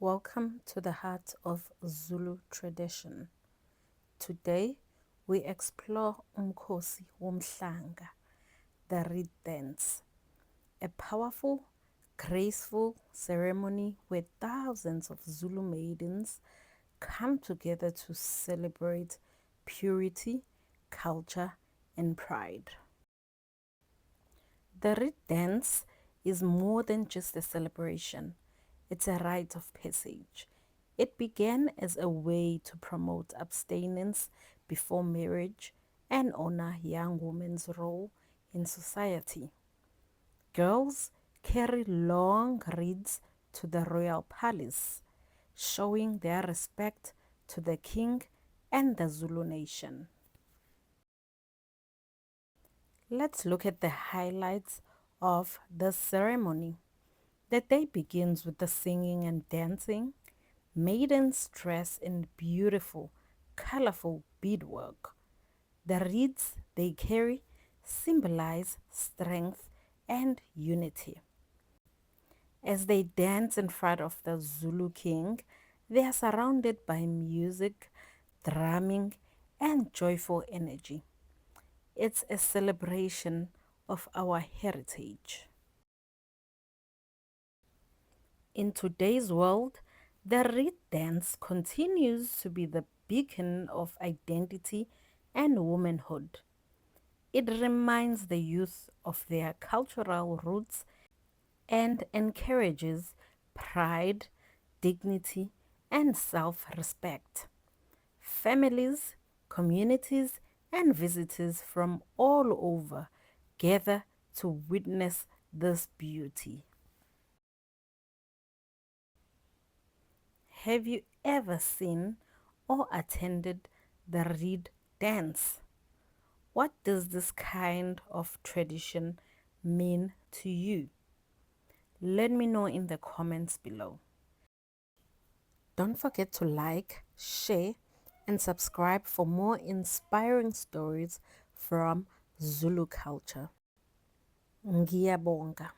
Welcome to the heart of Zulu tradition. Today, we explore Umkhosi Womhlanga, the Reed Dance, a powerful, graceful ceremony where thousands of Zulu maidens come together to celebrate purity, culture, and pride. The Reed Dance is more than just a celebration. It's a rite of passage. It began as a way to promote abstinence before marriage and honor young women's role in society. Girls carry long reeds to the Royal Palace, showing their respect to the king and the Zulu nation. Let's look at the highlights of the ceremony. The day begins with the singing and dancing. Maidens dress in beautiful, colorful beadwork. The reeds they carry symbolize strength and unity. As they dance in front of the Zulu king, they are surrounded by music, drumming, and joyful energy. It's a celebration of our heritage. In today's world, the Reed Dance continues to be the beacon of identity and womanhood. It reminds the youth of their cultural roots and encourages pride, dignity, and self-respect. Families, communities, and visitors from all over gather to witness this beauty. Have you ever seen or attended the Reed Dance? What does this kind of tradition mean to you? Let me know in the comments below. Don't forget to like, share, and subscribe for more inspiring stories from Zulu culture. Ngiyabonga.